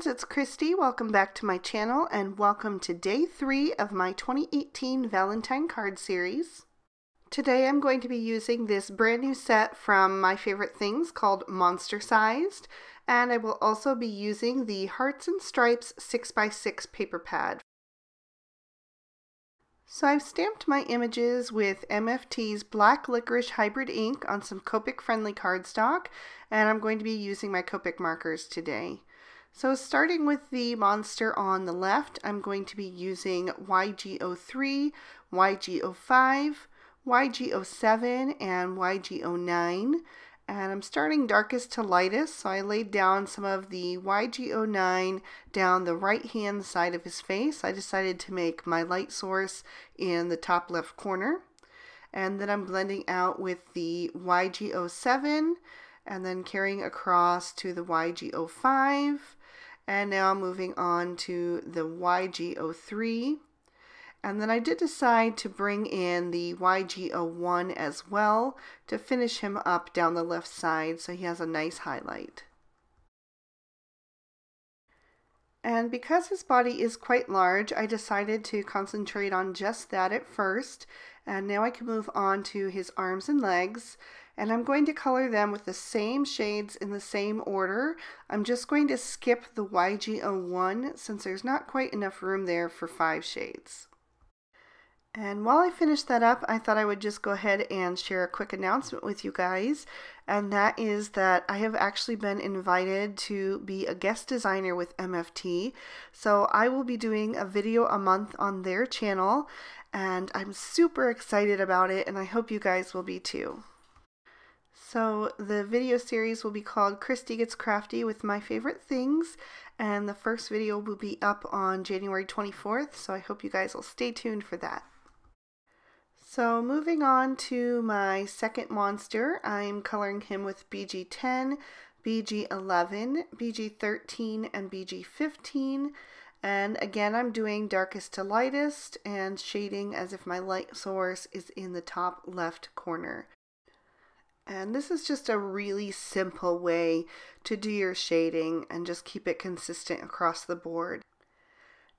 friends, it's Christy. Welcome back to my channel and welcome to day 3 of my 2018 Valentine Card Series. Today I'm going to be using this brand new set from My Favorite Things called Monster Sized, and I will also be using the Hearts and Stripes 6x6 paper pad. So I've stamped my images with MFT's Black Licorice Hybrid ink on some Copic friendly cardstock, and I'm going to be using my Copic markers today. So starting with the monster on the left, I'm going to be using YG03, YG05, YG07, and YG09. And I'm starting darkest to lightest, so I laid down some of the YG09 down the right hand side of his face. I decided to make my light source in the top left corner. And then I'm blending out with the YG07 and then carrying across to the YG05. And now moving on to the YG03. And then I did decide to bring in the YG01 as well to finish him up down the left side so he has a nice highlight. And because his body is quite large, I decided to concentrate on just that at first. And now I can move on to his arms and legs. And I'm going to color them with the same shades in the same order. I'm just going to skip the YG01 since there's not quite enough room there for 5 shades. And while I finish that up, I thought I would just go ahead and share a quick announcement with you guys. And that is that I have actually been invited to be a guest designer with MFT. So I will be doing a video a month on their channel. And I'm super excited about it, and I hope you guys will be too. So the video series will be called Christy Gets Crafty with My Favorite Things, and the first video will be up on January 24th, so I hope you guys will stay tuned for that. So moving on to my second monster, I'm coloring him with BG10, BG11, BG13, and BG15, and again I'm doing darkest to lightest and shading as if my light source is in the top left corner. And this is just a really simple way to do your shading and just keep it consistent across the board.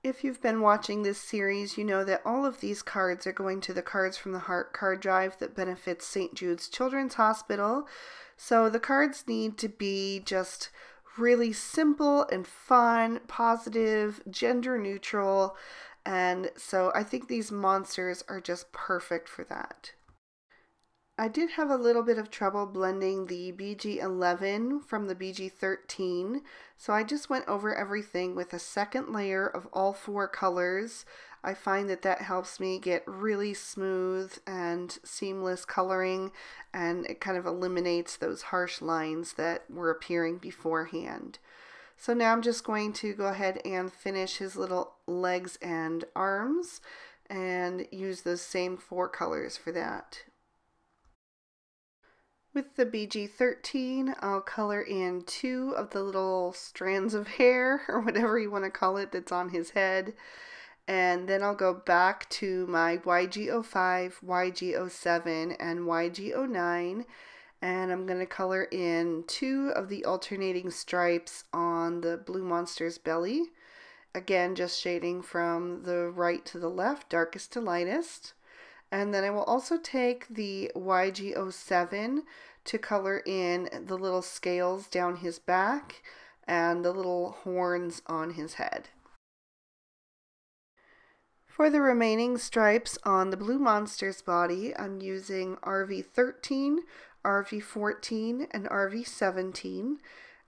If you've been watching this series, you know that all of these cards are going to the Cards from the Heart card drive that benefits St. Jude's Children's Hospital. So the cards need to be just really simple and fun, positive, gender neutral, and so I think these monsters are just perfect for that. I did have a little bit of trouble blending the BG11 from the BG13, so I just went over everything with a second layer of all 4 colors. I find that that helps me get really smooth and seamless coloring, and it kind of eliminates those harsh lines that were appearing beforehand. So now I'm just going to go ahead and finish his little legs and arms and use those same 4 colors for that. With the BG13, I'll color in 2 of the little strands of hair, or whatever you want to call it, that's on his head. And then I'll go back to my YG05, YG07, and YG09. And I'm going to color in 2 of the alternating stripes on the blue monster's belly. Again, just shading from the right to the left, darkest to lightest. And then I will also take the YG07 to color in the little scales down his back and the little horns on his head. For the remaining stripes on the blue monster's body, I'm using RV13, RV14, and RV17.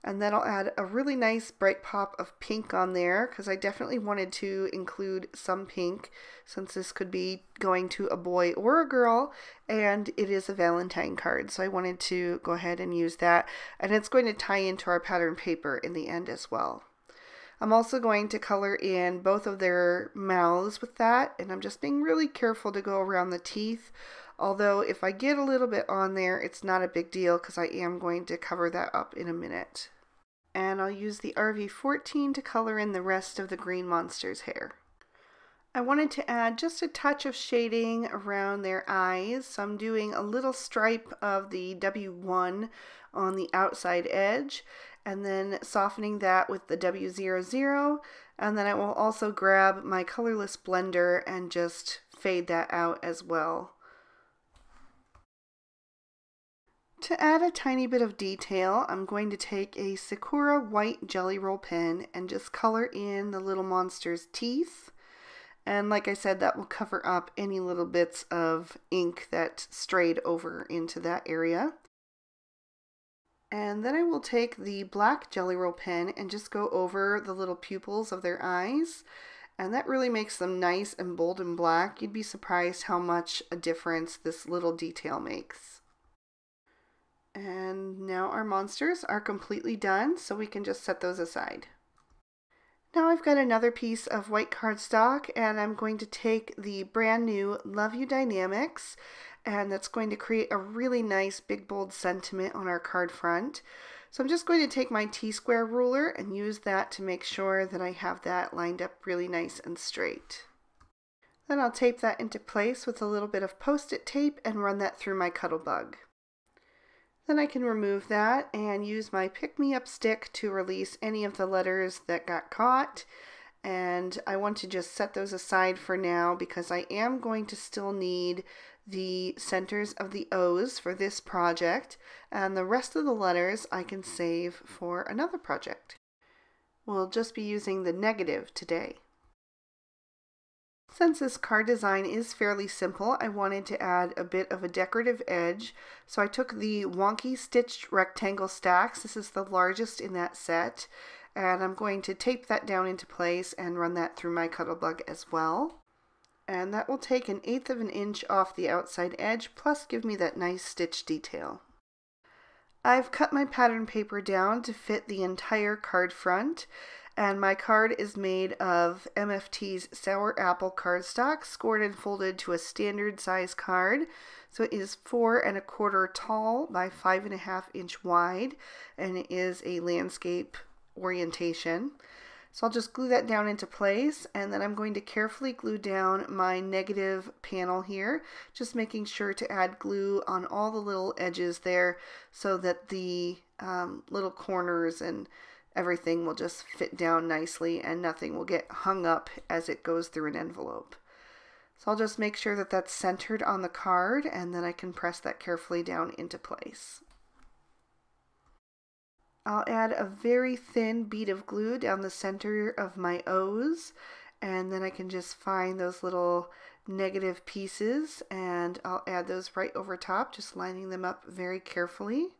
And then I'll add a really nice bright pop of pink on there because I definitely wanted to include some pink since this could be going to a boy or a girl, and it is a Valentine card, so I wanted to go ahead and use that, and it's going to tie into our pattern paper in the end as well. I'm also going to color in both of their mouths with that, and I'm just being really careful to go around the teeth. Although if I get a little bit on there, it's not a big deal because I am going to cover that up in a minute. And I'll use the RV14 to color in the rest of the green monster's hair. I wanted to add just a touch of shading around their eyes, so I'm doing a little stripe of the W1 on the outside edge, and then softening that with the W00, and then I will also grab my colorless blender and just fade that out as well. To add a tiny bit of detail, I'm going to take a Sakura white jelly roll pen and just color in the little monster's teeth. And like I said, that will cover up any little bits of ink that strayed over into that area. And then I will take the black jelly roll pen and just go over the little pupils of their eyes. And that really makes them nice and bold and black. You'd be surprised how much a difference this little detail makes. And now our monsters are completely done, so we can just set those aside. Now I've got another piece of white cardstock, and I'm going to take the brand new Love You Dynamics, and that's going to create a really nice big bold sentiment on our card front. So I'm just going to take my T-square ruler and use that to make sure that I have that lined up really nice and straight. Then I'll tape that into place with a little bit of Post-it tape and run that through my Cuttlebug. Then I can remove that and use my pick-me-up stick to release any of the letters that got caught. And I want to just set those aside for now because I am going to still need the centers of the O's for this project, and the rest of the letters I can save for another project. We'll just be using the negative today. Since this card design is fairly simple, I wanted to add a bit of a decorative edge, so I took the wonky stitched rectangle stacks. This is the largest in that set, and I'm going to tape that down into place and run that through my Cuttlebug as well. And that will take 1/8 of an inch off the outside edge, plus give me that nice stitch detail. I've cut my pattern paper down to fit the entire card front, and my card is made of MFT's Sour Apple cardstock, scored and folded to a standard size card. So it is 4 1/4 tall by 5 1/2 inch wide, and it is a landscape orientation. So I'll just glue that down into place, and then I'm going to carefully glue down my negative panel here, just making sure to add glue on all the little edges there so that the little corners and everything will just fit down nicely and nothing will get hung up as it goes through an envelope. So I'll just make sure that that's centered on the card, and then I can press that carefully down into place. I'll add a very thin bead of glue down the center of my O's, and then I can just find those little negative pieces, and I'll add those right over top, just lining them up very carefully.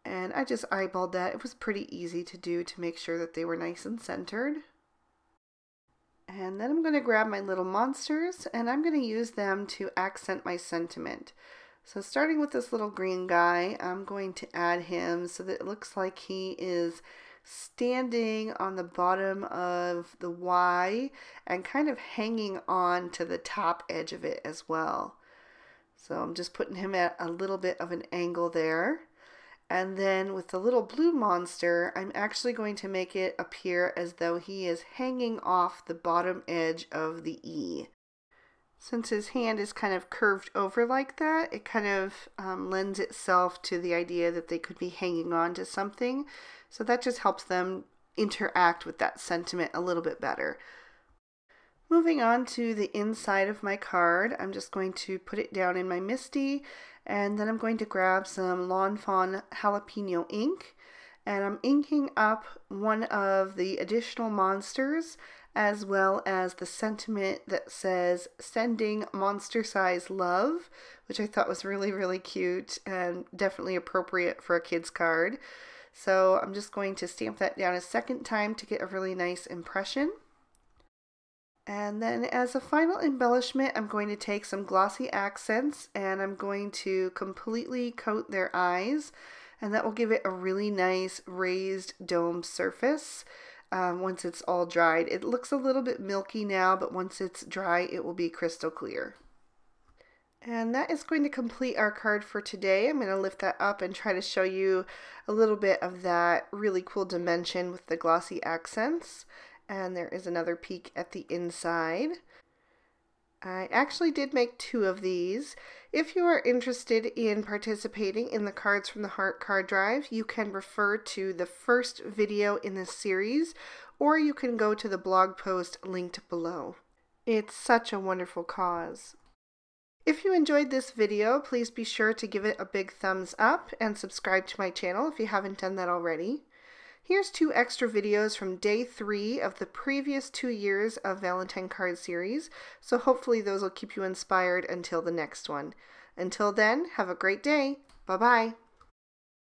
And I just eyeballed that. It was pretty easy to do to make sure that they were nice and centered. And then I'm going to grab my little monsters, and I'm going to use them to accent my sentiment. So starting with this little green guy, I'm going to add him so that it looks like he is standing on the bottom of the Y and kind of hanging on to the top edge of it as well. So I'm just putting him at a little bit of an angle there. And then with the little blue monster, I'm actually going to make it appear as though he is hanging off the bottom edge of the E. Since his hand is kind of curved over like that, it kind of lends itself to the idea that they could be hanging on to something. So that just helps them interact with that sentiment a little bit better. Moving on to the inside of my card, I'm just going to put it down in my Misty, and then I'm going to grab some Lawn Fawn Jalapeno ink, and I'm inking up one of the additional monsters as well as the sentiment that says "Sending Monster Size Love," which I thought was really cute and definitely appropriate for a kid's card. So I'm just going to stamp that down a second time to get a really nice impression. And then as a final embellishment, I'm going to take some glossy accents and I'm going to completely coat their eyes, and that will give it a really nice raised dome surface. Once it's all dried. It looks a little bit milky now, but once it's dry, it will be crystal clear. And that is going to complete our card for today. I'm going to lift that up and try to show you a little bit of that really cool dimension with the glossy accents. And there is another peek at the inside. I actually did make 2 of these. If you are interested in participating in the Cards from the Heart card drive, you can refer to the first video in this series, or you can go to the blog post linked below. It's such a wonderful cause. If you enjoyed this video, please be sure to give it a big thumbs up and subscribe to my channel if you haven't done that already. Here's 2 extra videos from day 3 of the previous 2 years of Valentine Card Series, so hopefully those will keep you inspired until the next one. Until then, have a great day. Bye-bye.